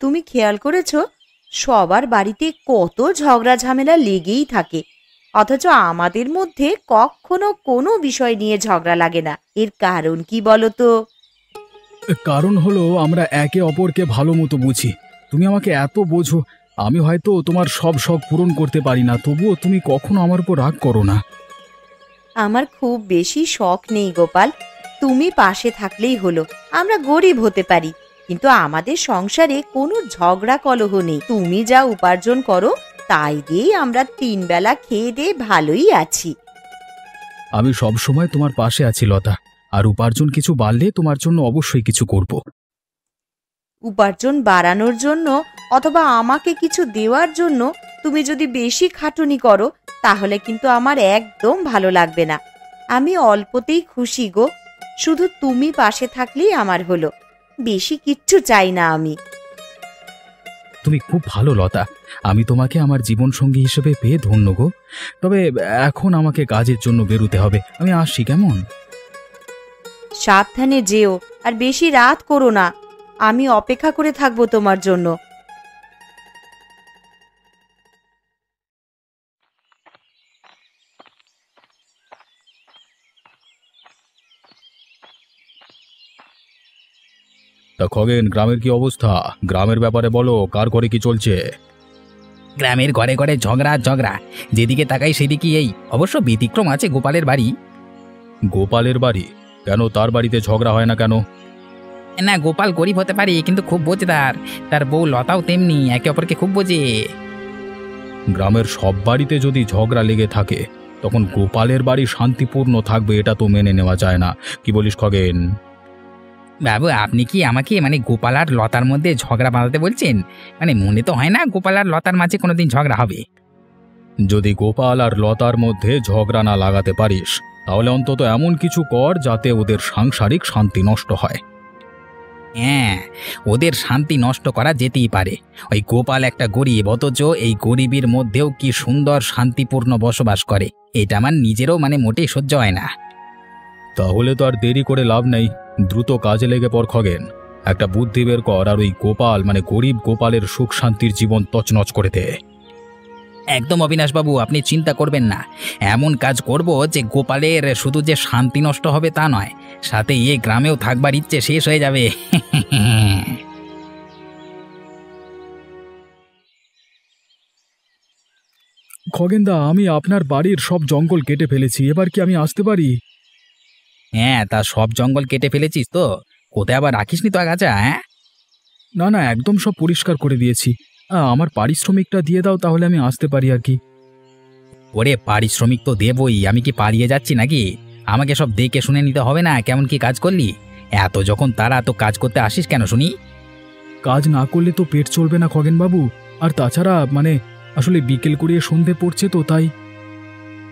তুমি খেয়াল করেছো সবার বাড়িতে কত ঝগড়া ঝামেলা লেগেই থাকে, অথচ আমাদের মধ্যে কখনো কোনো বিষয় নিয়ে ঝগড়া লাগে না। এর কারণ কি বলো তো? কারণ হলো আমরা একে অপরকে ভালো মতো বুঝি। তুমি আমাকে এত বোঝো, আমি হয়তো তোমার সব শখ পূরণ করতে পারি না, তবুও তুমি কখনো আমার উপর রাগ করো না। আমার খুব বেশি শখ নেই গোপাল, তুমি পাশে থাকলেই হলো। আমরা গরিব হতে পারি, কিন্তু আমাদের সংসারে কোনো ঝগড়া কলহ নেই। তুমি যা উপার্জন করো তাই দিয়েই আমরা 3 বেলা খেয়ে দিয়ে ভালোই আছি। আমি সব সময় তোমার পাশে আছি লতা, আর উপার্জন কিছু বাড়লে তোমার জন্য অবশ্যই কিছু করব। উপার্জন বাড়ানোর জন্য অথবা আমাকে কিছু দেওয়ার জন্য তুমি যদি বেশি খাটুনি করো তাহলে কিন্তু আমার একদম ভালো লাগবে না। আমি অল্পতেই খুশি গো, শুধু তুমি পাশে থাকলেই আমার হলো, বেশি কিচ্ছু চাই না আমি। তুমি খুব ভালো লতা, আমি তোমাকে আমার জীবন সঙ্গী হিসেবে পেয়ে ধন্য গো। তবে এখন আমাকে কাজের জন্য বেরোতে হবে, আমি আসছি কেমন? সাবধানে যেও, আর বেশি রাত করো না। আমি অপেক্ষা করে থাকবো তোমার জন্য। তা খগেন, গ্রামের কি অবস্থা? গ্রামের ব্যাপারে বলো, কার ঘরে কি চলছে? গ্রামের ঘরে ঘরে ঝগড়া ঝগড়া, যেদিকে তাকাই সেদিকেই এই। অবশ্য ব্যতিক্রম আছে গোপালের বাড়ি। গোপালের বাড়ি? কেন, তার বাড়িতে ঝগড়া হয় না কেন? না, গোপাল গরিব হতে পারে কিন্তু খুব বোঝে। তার বউ লতাও তেমনি, একে অপরকে খুব বোঝে। গ্রামের সব বাড়িতে যদি ঝগড়া লেগে থাকে তখন গোপালের বাড়ি শান্তিপূর্ণ থাকবে, এটা তো মেনে নেওয়া যায় না। কি বলিস খগেন? বাবু, আপনি কি আমাকে গোপাল আর লতার মধ্যে ঝগড়া বাঁধাতে বলছেন? মনে তো হয় না গোপাল আর লতার মাঝে কোনোদিন ঝগড়া হবে। যদি গোপাল আর লতার মধ্যে ঝগড়া না লাগাতে পারিস তাহলে অন্তত এমন কিছু কর যাতে ওদের সাংসারিক শান্তি নষ্ট হয়। হ্যাঁ, ওদের শান্তি নষ্ট করা যেতেই পারে। ওই গোপাল একটা গরিব, অথচ এই গরিবের মধ্যেও কি সুন্দর শান্তিপূর্ণ বসবাস করে, এটা আমার নিজেরও মোটেই সহ্য হয় না। তাহলে তো আর দেরি করে লাভ নেই, দ্রুত কাজে লেগে পড় খগেন। একটা বুদ্ধি বের কর আর ওই গোপাল গরিব গোপালের সুখ শান্তির জীবন তছনছ করে দে। একদম অবিনাশবাবু, আপনি চিন্তা করবেন না। এমন কাজ করব যে গোপালের শুধু যে শান্তি নষ্ট হবে তা নয়, সাথে এ গ্রামেও থাকবার ইচ্ছে শেষ হয়ে যাবে। খগেনদা, আমি আপনার বাড়ির সব জঙ্গল কেটে ফেলেছি, এবার কি আমি আসতে পারি? হ্যাঁ, তা সব জঙ্গল কেটে ফেলেছিস তো? কোথায় আবার রাখিসনি তো আগাছা? হ্যাঁ, না না, একদম সব পরিষ্কার করে দিয়েছি। আমার পারিশ্রমিকটা দিয়ে দাও, তাহলে আমি আসতে পারি আর কি। ওরে পারিশ্রমিক তো দেবই, আমি কি পালিয়ে যাচ্ছি নাকি? আমাকে সব দেখে শুনে নিতে হবে না কেমন কি কাজ করলি? এত যখন তারা তো কাজ করতে আসিস কেন শুনি? কাজ না করলে তো পেট চলবে না খগেনবাবু। আর তাছাড়া আসলে বিকেল করিয়ে সন্ধে পড়ছে তো তাই।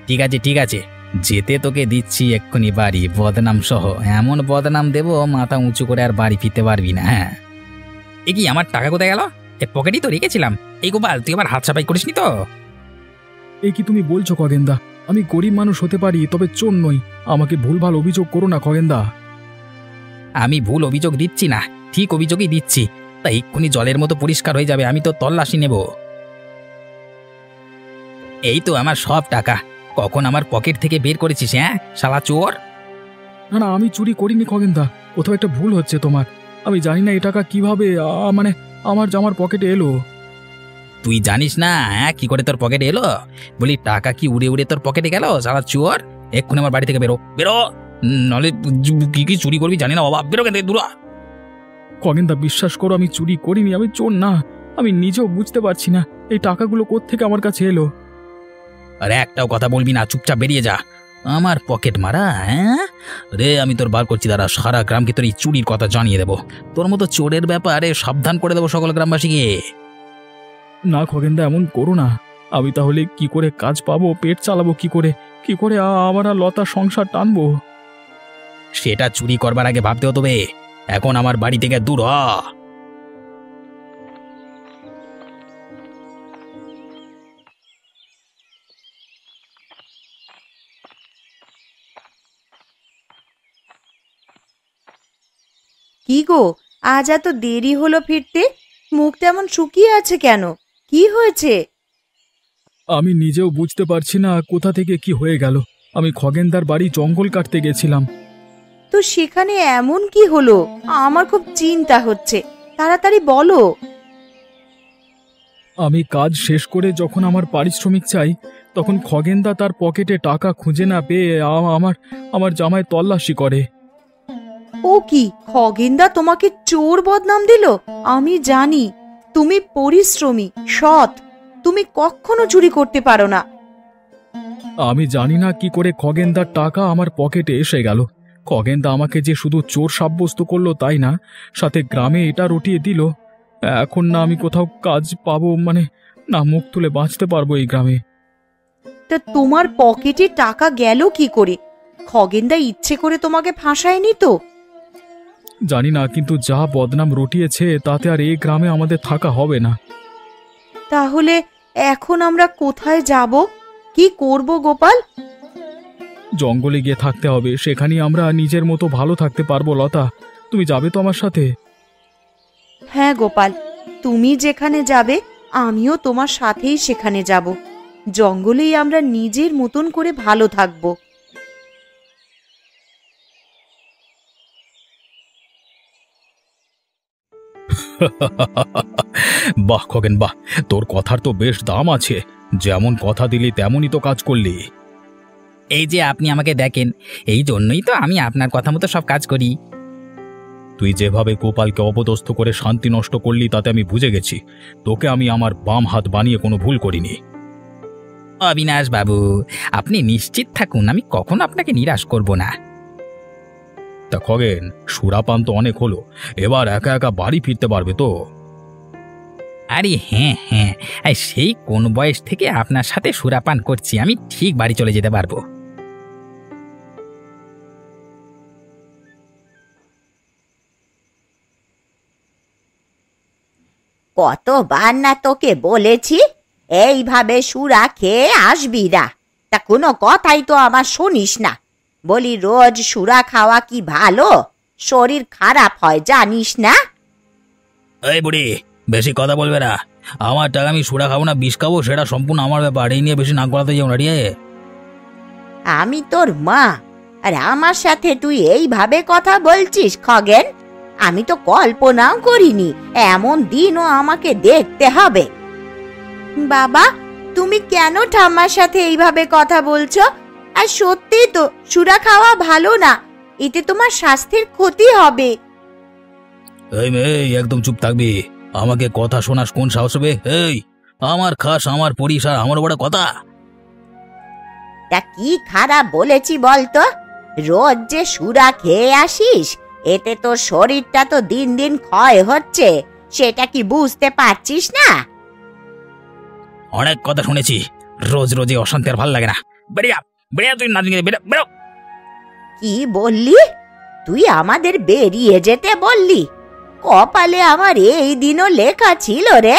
ঠিক আছে ঠিক আছে, যেতে তোকে দিচ্ছি এক্ষুনি বাড়ি, বদনাম সহ। এমন বদনাম দেব মাথা উঁচু করে আর বাড়ি ফিরতে পারবি না। হ্যাঁ, এ কি, আমার টাকা কোথায় গেল? এ পকেটেই তো রেখেছিলাম। এই গোপাল, তুই আবার হাত সাফাই করিসনি তো? এই কি তুমি বলছো খগেনদা? আমি গরিব মানুষ হতে পারি, তবে চোর নই। আমাকে ভুলভাল অভিযোগ করো না খগেনদা। আমি ভুল অভিযোগ দিচ্ছি না, ঠিক অভিযোগই দিচ্ছি। তা এক্ষুনি জলের মতো পরিষ্কার হয়ে যাবে, আমি তো তল্লাশি নেব। এই তো আমার সব টাকা, কখন আমার পকেট থেকে বের করেছিস? হ্যাঁ শালা চোর! না না, আমি চুরি করিনি খগেনদা, কোথাও একটা ভুল হচ্ছে তোমার। আমি জানি না এই টাকা কিভাবে আমার জামার পকেটে এলো। তুই জানিস না? হ্যাঁ, কি করে তোর পকেটে এলো? বলি, টাকা কি উড়ে উড়ে তোর পকেটে গেল? শালা চোর, এক্ষুনি আমার বাড়ি থেকে বেরো বেরো, নাহলে কি কি চুরি করবি জানি না বাবা। বেরো কেন, দূর হ। খগেনদা, বিশ্বাস করো, আমি চুরি করিনি, আমি চোর না। আমি নিজেও বুঝতে পারছি না এই টাকাগুলো কোত্থেকে আমার কাছে এলো। আরে একটাও কথা বলবি না, চুপচাপ বেরিয়ে যা। আমার পকেট মারা? হ্যাঁ রে, আমি তোর বার করছি, দাঁড়া। সারা গ্রামকে তোর এই চুরির কথা জানিয়ে দেবো। তোর মতো চোরের ব্যাপারে সাবধান করে দেবো সকল গ্রামবাসীকে। না খগেনদা, এমন করো না। আমি তাহলে কি করে কাজ পাবো, পেট চালাবো কি করে? কি করে আবার আর লতা সংসার টানবো? সেটা চুরি করবার আগে ভাবতে হতো বে। এখন আমার বাড়ি থেকে দূর হ। কি গো, আজ এত দেরি হলো ফিরতে? মুখটা এমন শুকিয়ে আছে কেন? কি হয়েছে? আমি নিজেও বুঝতে পারছি না কোথা থেকে কি হয়ে গেল। আমি খগেনদার বাড়ি জঙ্গল কাটতে গেছিলাম। তো সেখানে এমন কি হলো? আমার খুব চিন্তা হচ্ছে, তাড়াতাড়ি বলো। আমি কাজ শেষ করে যখন আমার পারিশ্রমিক চাই, তখন খগেনদা তার পকেটে টাকা খুঁজে না পেয়ে আমার আমার জামায় তল্লাশি করে। ও কি, খগেনদা তোমাকে চোর বদনাম দিল? আমি জানি তুমি পরিশ্রমী, সৎ, তুমি কখনো চুরি করতে পারো না। আমি জানি না কি করে খগেনদার টাকা আমার পকেটে এসে গেল। খগেনদা আমাকে যে শুধু চোর সাব্যস্ত করলো তাই না, সাথে গ্রামে এটা রটিয়ে দিল। এখন না আমি কোথাও কাজ পাবো, না মুখ তুলে বাঁচতে পারবো এই গ্রামে। তা তোমার পকেটে টাকা গেল কি করে? খগেনদা ইচ্ছে করে তোমাকে ফাঁসায়নি তো? জানি না, কিন্তু যা বদনাম রটিয়েছে তাতে আর এই গ্রামে আমাদের থাকা হবে না। তাহলে এখন আমরা কোথায় যাব? কি করব গোপাল? জঙ্গলে গিয়ে থাকতে হবে, সেখানেই আমরা নিজের মতো ভালো থাকতে পারবো। লতা, তুমি যাবে তো আমার সাথে? হ্যাঁ গোপাল, তুমি যেখানে যাবে আমিও তোমার সাথেই সেখানে যাব। জঙ্গলেই আমরা নিজের মতন করে ভালো থাকব। বাহ খগেন বাহ, তোর কথার তো বেশ দাম আছে। যেমন কথা দিলি তেমনই তো কাজ করলি। এই যে আপনি আমাকে দেখেন, এই জন্যই তো আমি আপনার কথা মতো সব কাজ করি। তুই যেভাবে গোপালকে অপদস্থ করে শান্তি নষ্ট করলি তাতে আমি বুঝে গেছি তোকে আমি আমার বাম হাত বানিয়ে কোনো ভুল করিনি। অবিনাশ বাবু, আপনি নিশ্চিত থাকুন, আমি কখনো আপনাকে নিরাশ করব না। তা খগেন, সুরাপান তো অনেক হলো, এবার একা একা বাড়ি ফিরতে পারবে তো? আরে হ্যাঁ হ্যাঁ, সেই কোন বয়স থেকে আপনার সাথে সুরাপান করছি, আমি ঠিক বাড়ি চলে যেতে পারবো। কতবার না তোকে বলেছি এইভাবে সুরা খেয়ে আসবি না, তা কোনো কথাই তো আমার শুনিস না। বলি রোজ সুরা খাওয়া কি ভালো? শরীর খারাপ হয় জানিস না? এই বুড়ি, বেশি কথা বলবে না। আমার টাকা, আমি সুরা খাবো না বিষ খাবো সেটা সম্পূর্ণ আমার ব্যাপার, এই নিয়ে বেশি নাক গলাতে যাও না রে। আমি তোর মা, আর আমার সাথে তুই এইভাবে কথা বলছিস খগেন? আমি তো কল্পনাও করিনি এমন দিনও আমাকে দেখতে হবে। বাবা, তুমি কেন ঠাম্মার সাথে এইভাবে কথা বলছো? আর সত্যি তো সুরা খাওয়া ভালো না, এতে তোমার স্বাস্থ্যের ক্ষতি হবে। এই মেয়ে, একদম চুপ থাকবি। আমাকে কথা শোনাস কোন সাহস হবে? এই, আমার খাস, আমার পড়িস, আর আমার বড় কথা। তা কি খারাপ বলেছি বলতো? রোজ যে সুরা খেয়ে আসিস, এতে তোর শরীরটা তো দিন দিন ক্ষয় হচ্ছে, সেটা কি বুঝতে পারছিস না? অনেক কথা শুনেছি, রোজ রোজ অশান্তি আর ভাল লাগে না। বেরিয়া বেরিয়া, তুই না বেরো। কি বললি? তুই আমাদের বেরিয়ে যেতে বললি? কপালে আমার এই দিনও লেখা ছিল রে।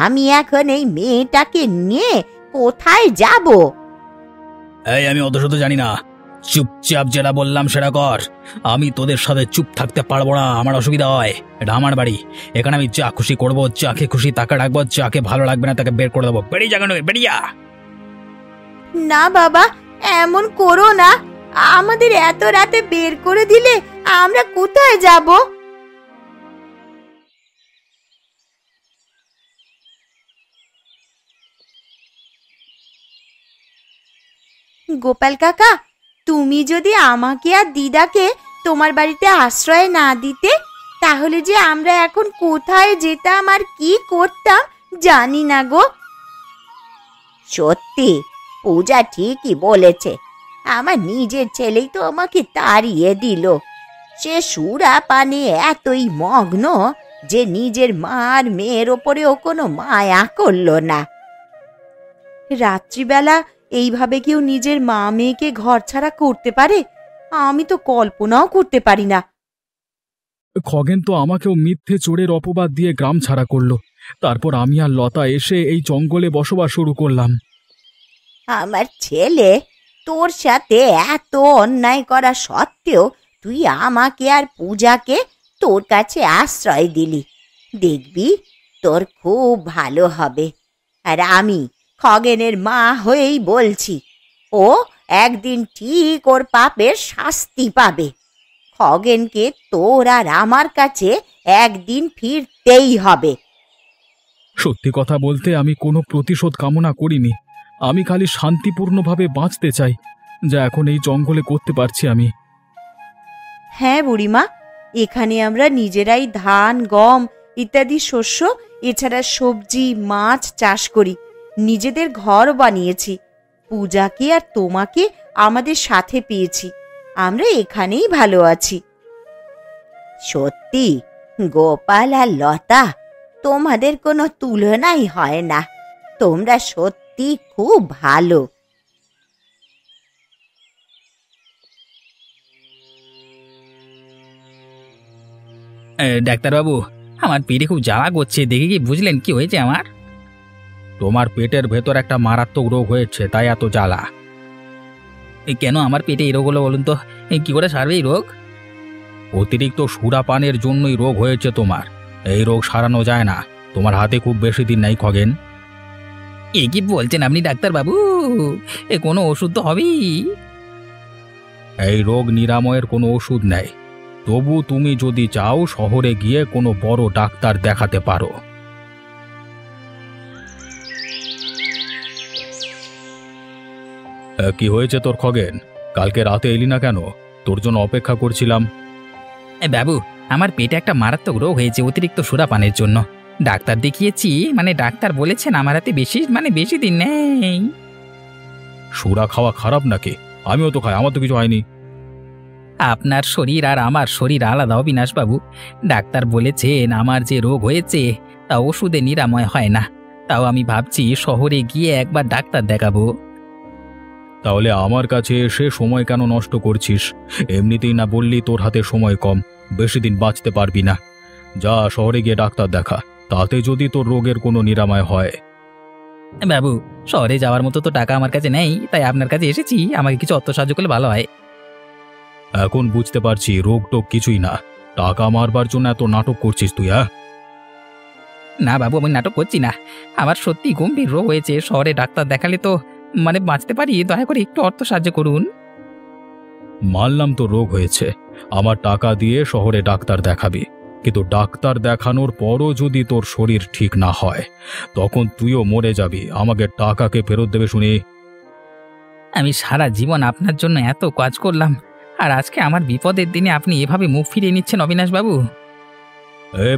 আমি এখন এই মেয়েটাকে নিয়ে কোথায় যাব? এই, আমি অত শত জানি না, চুপচাপ যেটা বললাম সেটা কর। আমি তোদের সাথে চুপ থাকতে পারবো না, আমার অসুবিধা হয়। এটা আমার বাড়ি, এখানে আমি যা খুশি করবো, যাকে খুশি তাকে রাখবো, যাকে ভালো লাগবে না তাকে বের করে দেবো। বেরিয়ে যা, বেরিয়া। না বাবা, এমন করো না। আমাদের এত রাতে বের করে দিলে আমরা কোথায় যাব? গোপাল কাকা, তুমি যদি আমাকে আর দিদাকে তোমার বাড়িতে আশ্রয় না দিতে, তাহলে যে আমরা এখন কোথায় যেতাম আর কি করতাম জানি না গো। সত্যি, পূজা ঠিকই বলেছে। আমার নিজের ছেলেই তো আমাকে তাড়িয়ে দিল। সে সুরা পানে এতই মগ্ন যে নিজের মা আর মেয়ের ওপরেও কোনো মায়া করল না। রাত্রিবেলা এইভাবে কেউ নিজের মা মেয়েকে ঘর ছাড়া করতে পারে? আমি তো কল্পনাও করতে পারি না। খগেন তো আমাকেও মিথ্যে চোরের অপবাদ দিয়ে গ্রাম ছাড়া করলো। তারপর আমি আর লতা এসে এই জঙ্গলে বসবাস শুরু করলাম। আমার ছেলে তোর সাথে এত অন্যায় করা সত্ত্বেও তুই আমাকে আর পূজাকে তোর কাছে আশ্রয় দিলি। দেখবি তোর খুব ভালো হবে। আর আমি খগেনের মা হয়েই বলছি, ও একদিন ঠিক ওর পাপের শাস্তি পাবে। খগেনকে তোর আর আমার কাছে একদিন ফিরতেই হবে। সত্যি কথা বলতে আমি কোনো প্রতিশোধ কামনা করিনি। আমি খালি শান্তিপূর্ণভাবে বাঁচতে চাই, যা এখন এই জঙ্গলে করতে পারছি আমি। হ্যাঁ বুড়িমা, এখানে আমরা নিজেরাই ধান, গম ইত্যাদি শস্য, এছাড়া সবজি, মাছ চাষ করি। নিজেদের ঘর বানিয়েছি। পূজাকে আর তোমাকে আমাদের সাথে পেয়েছি। আমরা এখানেই ভালো আছি। সত্যি গোপাল আর লতা, তোমাদের কোনো তুলনাই হয় না। তোমরা সত্যি খুব ভালো। ডাক্তারবাবু, আমার পেটে খুব জ্বালা করছে, দেখে কি বুঝলেন কি হয়েছে আমার? তোমার পেটের ভেতর একটা মারাত্মক রোগ হয়েছে, তাই এত জ্বালা। কেন আমার পেটে এই রোগ হলো বলুন তো? কি করে সারবে এই রোগ? অতিরিক্ত সুরাপানের জন্যই রোগ হয়েছে তোমার। এই রোগ সারানো যায় না। তোমার হাতে খুব বেশি দিন নাই খগেন। এ কি বলছেন আপনি ডাক্তারবাবু? এ কোনো ওষুধ তো হবেই। এই রোগ নিরাময়ের কোনো ওষুধ নেই। তবু তুমি যদি চাও শহরে গিয়ে কোনো বড় ডাক্তার দেখাতে পারো। কি হয়েছে তোর খগেন? কালকে রাতে এলি না কেন? তোর জন্য অপেক্ষা করছিলাম। বাবু, আমার পেটে একটা মারাত্মক রোগ হয়েছে অতিরিক্ত সুরাপানের জন্য। ডাক্তার দেখিয়েছি, ডাক্তার বলেছেন আমার হাতে বেশি দিন নেই। সুরা খাওয়া খারাপ নাকি? আমিও তো খাই, আমার তো কিছু হয়নি। আপনার শরীর আর আমার শরীর আলাদা অবিনাশবাবু। ডাক্তার বলেছেন আমার যে রোগ হয়েছে তা ওষুধে নিরাময় হয় না। তাও আমি ভাবছি শহরে গিয়ে একবার ডাক্তার দেখাবো। তাহলে আমার কাছে এসে সময় কেন নষ্ট করছিস? এমনিতেই না বললি তোর হাতে সময় কম, বেশি দিন বাঁচতে পারবি না। যা শহরে গিয়ে ডাক্তার দেখা, তাতে যদি তোর রোগের কোনো নিরাময় হয়। বাবু, শহরে যাওয়ার মতো তো টাকা আমার কাছে নেই, তাই আপনার কাছে এসেছি। আমাকে কিছু অর্থ সাহায্য করলে ভালো হয়। এখন বুঝতে পারছি রোগ টোগ কিছুই না, টাকা মারবার জন্য এত নাটক করছিস তুই। না বাবু, আমি নাটক করছি না। আমার সত্যি গম্ভীর রোগ হয়েছে। শহরে ডাক্তার দেখালে তো বাঁচতে পারি। দয়া করে একটু অর্থ সাহায্য করুন। মানলাম তো রোগ হয়েছে, আমার টাকা দিয়ে শহরে ডাক্তার দেখাবি। কিন্তু ডাক্তার দেখানোর পরও যদি তোর শরীর ঠিক না হয়, তখন তুইও মরে যাবি। আমাকে টাকাকে ফেরত দেবে শুনি। আমি সারা জীবন আপনার জন্য এত কাজ করলাম, আর আজকে আমার বিপদের দিনে আপনি এভাবে মুখ ফিরিয়ে নিচ্ছেন অবিনাশবাবু।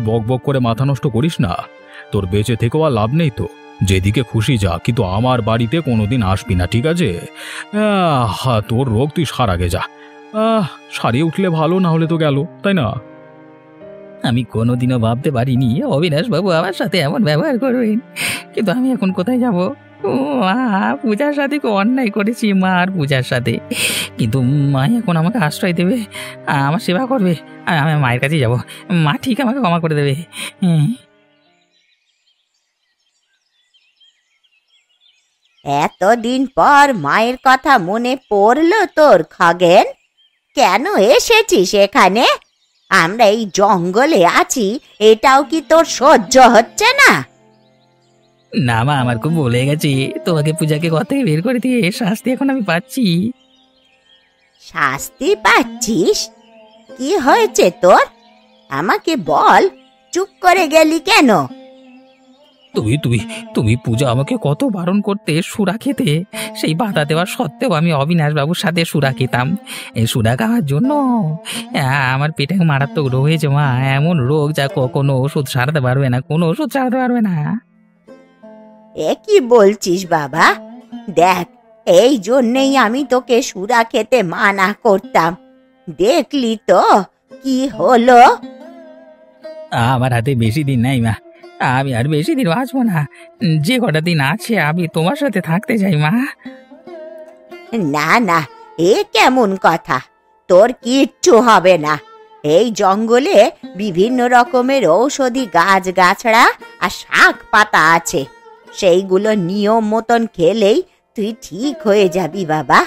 বক বক করে মাথা নষ্ট করিস না। তোর বেঁচে থেকেও আর লাভ নেই তো। যেদিকে খুশি যা, কিন্তু আমার বাড়িতে কোনোদিন আসবি না, ঠিক আছে? তোর রোগ তুই সারাগে যা। সারিয়ে উঠলে ভালো, না হলে তো গেল, তাই না? আমি কোনোদিনও ভাবতে পারিনি অবিনাশবাবু আমার সাথে এমন ব্যবহার করবেন। কিন্তু আমি এখন কোথায় যাব? পূজার সাথে খুব অন্যায় করেছি, মা আর পূজার সাথে। কিন্তু মা এখন আমাকে আশ্রয় দেবে, আমার সেবা করবে। আমি মায়ের কাছেই যাব। মা ঠিক আমাকে ক্ষমা করে দেবে। এতদিন পর মায়ের কথা মনে পড়লো তোর খগেন? কেন এসেছিস এখানে? আমরা এই জঙ্গলে আছি, এটাও কি তোর সহ্য হচ্ছে না? না মা, আমার খুব ভুলে গেছি। তোমাকে পূজাকে ঘর থেকে বের করে দিয়ে শাস্তি এখন আমি পাচ্ছি। শাস্তি পাচ্ছিস? কি হয়েছে তোর? আমাকে বল, চুপ করে গেলি কেন? তুমি তুমি তুমি পূজা আমাকে কত বারণ করতে সুরা খেতে। সেই বাধা দেওয়ার সত্ত্বেও আমি অবিনাশবাবুর সাথে সুরা খেতাম। এই সুরা খাওয়ার জন্য আমার পেটে মারাত্মক রোগ হয়েছে মা। এমন রোগ যা কোনো ওষুধ সারাতে পারবে না, কোনো ওষুধ সারাতে পারবে না। এ কি বলছিস বাবা? দেখ, এই জন্যেই আমি তোকে সুরা খেতে মানা করতাম। দেখলি তো কি হলো? আমার হাতে বেশি দিন নাই মা, আমি আর বেশি দিন বাঁচবো না। যে কটা দিন আছে আমি তোমার সাথে থাকতে চাই মা। না না, এ কেমন কথা? তোর কিচ্ছু হবে না। এই জঙ্গলে বিভিন্ন রকমের ঔষধি গাছ গাছড়া আর শাক পাতা আছে। সেইগুলো নিয়ম মতন খেলেই তুই ঠিক হয়ে যাবি বাবা।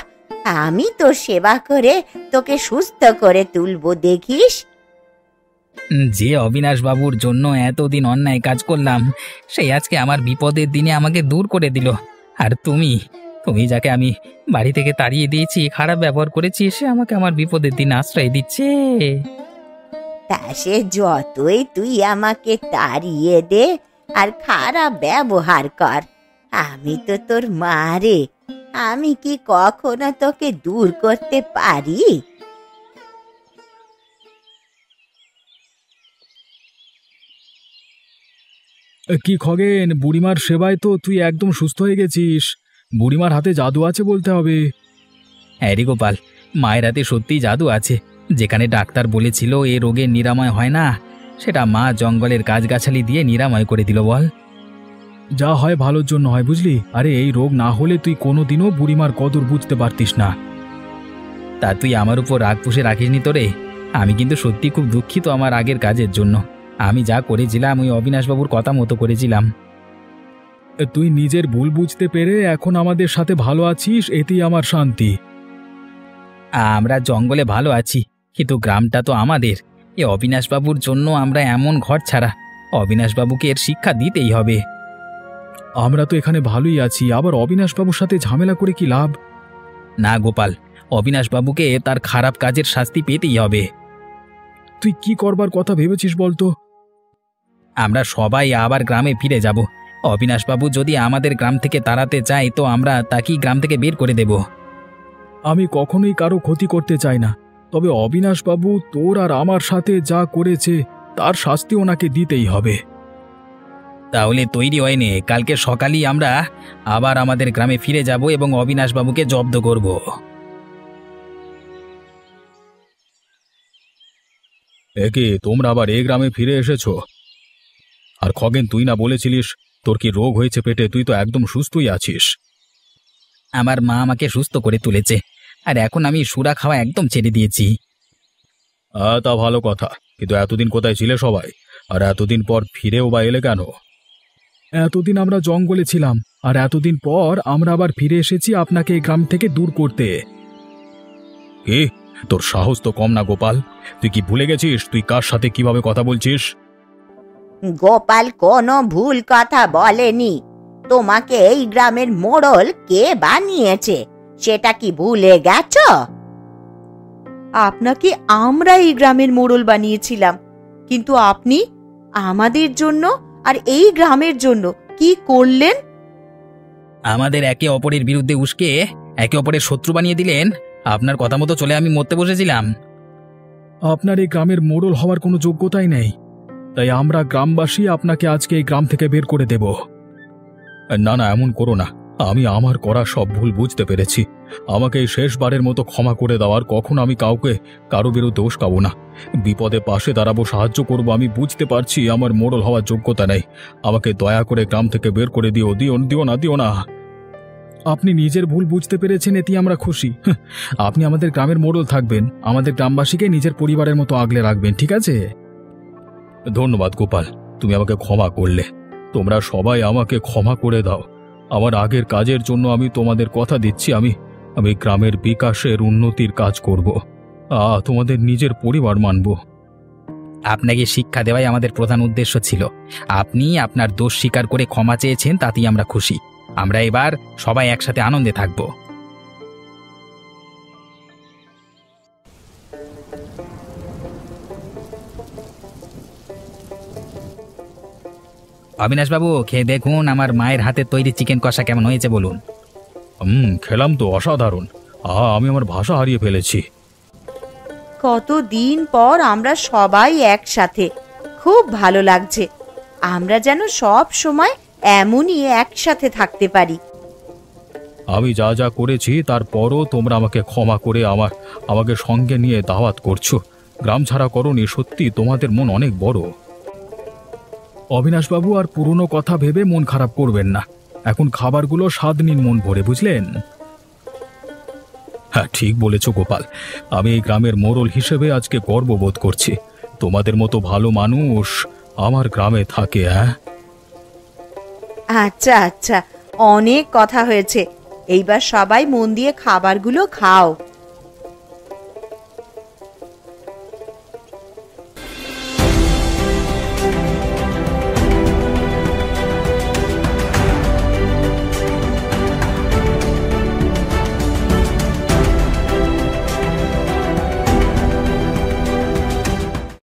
আমি তোর সেবা করে তোকে সুস্থ করে তুলবো, দেখিস। যে অবিনাশ বাবুর জন্য এতদিন অন্যায় কাজ করলাম, সেই আজকে আমার বিপদের দিনে আমাকে দূর করে দিল। আর তুমি তুমি যাকে আমি বাড়ি থেকে তাড়িয়ে দিয়েছি, খারাপ ব্যবহার করেছি, সে আমাকে আমার বিপদের দিনে আশ্রয় দিচ্ছে। তা সে যতই তুই আমাকে তাড়িয়ে দে আর খারাপ ব্যবহার কর, আমি তো তোর মা রে। আমি কি কখনো তোকে দূর করতে পারি? কি খগেন, বুড়িমার সেবায় তো তুই একদম সুস্থ হয়ে গেছিস। বুড়িমার হাতে জাদু আছে বলতে হবে। হ্যাঁ রে গোপাল, মায়ের হাতে সত্যিই জাদু আছে। যেখানে ডাক্তার বলেছিল এ রোগের নিরাময় হয় না, সেটা মা জঙ্গলের গাছগাছালি দিয়ে নিরাময় করে দিল বল। যা হয় ভালোর জন্য হয়, বুঝলি? আরে এই রোগ না হলে তুই কোনোদিনও বুড়িমার কদর বুঝতে পারতিস না। তা তুই আমার উপর রাগ পুষে রাখিসনি তো রে। আমি কিন্তু সত্যি খুব দুঃখিত আমার আগের কাজের জন্য। আমি যা করেছিলাম ওই অবিনাশবাবুর কথা মতো করেছিলাম। তুই নিজের ভুল বুঝতে পেরে এখন আমাদের সাথে ভালো আছিস, এতেই আমার শান্তি। আমরা জঙ্গলে ভালো আছি, কিন্তু গ্রামটা তো আমাদের। এ অবিনাশবাবুর জন্য আমরা এমন ঘর ছাড়া। অবিনাশবাবুকে এর শিক্ষা দিতেই হবে। আমরা তো এখানে ভালোই আছি, আবার অবিনাশবাবুর সাথে ঝামেলা করে কি লাভ? না গোপাল, অবিনাশবাবুকে তার খারাপ কাজের শাস্তি পেতেই হবে। তুই কি করবার কথা ভেবেছিস বলতো? আমরা সবাই আবার গ্রামে ফিরে যাব। অবিনাশবাবু যদি আমাদের গ্রাম থেকে তাড়াতে চায় তো আমরা তাকেই গ্রাম থেকে বের করে দেব। আমি কখনোই কারো ক্ষতি করতে চাই না, তবে অবিনাশবাবু তোর আর আমার সাথে যা করেছে তার শাস্তি ওনাকে দিতেই হবে। তাহলে তৈরি হয় নে, কালকে সকালেই আমরা আবার আমাদের গ্রামে ফিরে যাব এবং অবিনাশবাবুকে জব্দ করব। একে তোমরা আবার এই গ্রামে ফিরে এসেছো? আর খগেন, তুই না বলেছিলিস তোর কি রোগ হয়েছে পেটে? তুই তো একদম সুস্থই আছিস। আমার মা আমাকে সুস্থ করে তুলেছে, আর এখন আমি সুরা খাওয়া একদম ছেড়ে দিয়েছি। তা ভালো কথা, কিন্তু এতদিন কোথায় ছিলে সবাই? আর এতদিন পর ফিরেও বা এলে কেন? এতদিন আমরা জঙ্গলে ছিলাম, আর এতদিন পর আমরা আবার ফিরে এসেছি আপনাকে এই গ্রাম থেকে দূর করতে। কি, তোর সাহস তো কম না গোপাল? তুই কি ভুলে গেছিস তুই কার সাথে কিভাবে কথা বলছিস? গোপাল কোনো ভুল কথা বলেনি। তোমাকে এই গ্রামের মোড়ল কে বানিয়েছে সেটা কি ভুলে গেছো? আপনাকে আমরা এই গ্রামের মোড়ল বানিয়েছিলাম, কিন্তু আপনি আমাদের জন্য আর এই গ্রামের জন্য কি করলেন? আমাদের একে অপরের বিরুদ্ধে উস্কে একে অপরের শত্রু বানিয়ে দিলেন। আপনার কথা মতো চলে আমি মরতে বসেছিলাম। আপনার এই গ্রামের মোড়ল হওয়ার কোনো যোগ্যতাই নেই, তাই আমরা গ্রামবাসী আপনাকে আজকে এই গ্রাম থেকে বের করে দেব। না না, এমন করো না। আমি আমার করা সব ভুল বুঝতে পেরেছি। আমাকে এই শেষবারের মতো ক্ষমা করে দাও। কখন আমি কারো বিরুদ্ধে উস্কাবো না। বিপদে পাশে দাঁড়াবো, সাহায্য করব। আমি বুঝতে পারছি আমার মোড়ল হওয়ার যোগ্যতা নেই। আমাকে দয়া করে গ্রাম থেকে বের করে দিও না। আপনি নিজের ভুল বুঝতে পেরেছেন, এতে আমরা খুশি। আপনি আমাদের গ্রামের মোড়ল থাকবেন, আমাদের গ্রামবাসীকে নিজের পরিবারের মতো আগলে রাখবেন, ঠিক আছে? ধন্যবাদ গোপাল, তুমি আমাকে ক্ষমা করলে। তোমরা সবাই আমাকে ক্ষমা করে দাও। আমার আগের কাজের জন্য আমি তোমাদের কথা দিচ্ছি, আমি গ্রামের বিকাশের উন্নতির কাজ করব। তোমাদের নিজের পরিবার মানব। আপনাকে শিক্ষা দেওয়াই আমাদের প্রধান উদ্দেশ্য ছিল। আপনি আপনার দোষ স্বীকার করে ক্ষমা চেয়েছেন, তাতেই আমরা খুশি। আমরা এবার সবাই একসাথে আনন্দে থাকব। অবিনাশবাবু, খেয়ে দেখুন আমার মায়ের হাতের তৈরি চিকেন কষা কেমন হয়েছে বলুন। খেলাম তো, অসাধারণ। আমি আমার ভাষা হারিয়ে ফেলেছি। কতদিন পর আমরা সবাই একসাথে, খুব ভালো লাগছে। আমরা যেন সব সময় এমনই একসাথে থাকতে পারি। আমি যা যা করেছি তারপরও তোমরা আমাকে ক্ষমা করে আমাকে সঙ্গে নিয়ে দাওয়াত করছো। গ্রাম ছাড়া করনি, সত্যি তোমাদের মন অনেক বড়। অবিনাশবাবু, আর পুরনো কথা ভেবে মন খারাপ করবেন না। এখন খাবারগুলো স্বাদ নিন মন ভরে, বুঝলেন? হ্যাঁ, ঠিক বলেছ গোপাল। আমি এই গ্রামের মোড়ল হিসেবে আজকে গর্ববোধ করছি। তোমাদের মতো ভালো মানুষ আমার গ্রামে থাকে। আচ্ছা, অনেক কথা হয়েছে, এইবার সবাই মন দিয়ে খাবারগুলো খাও।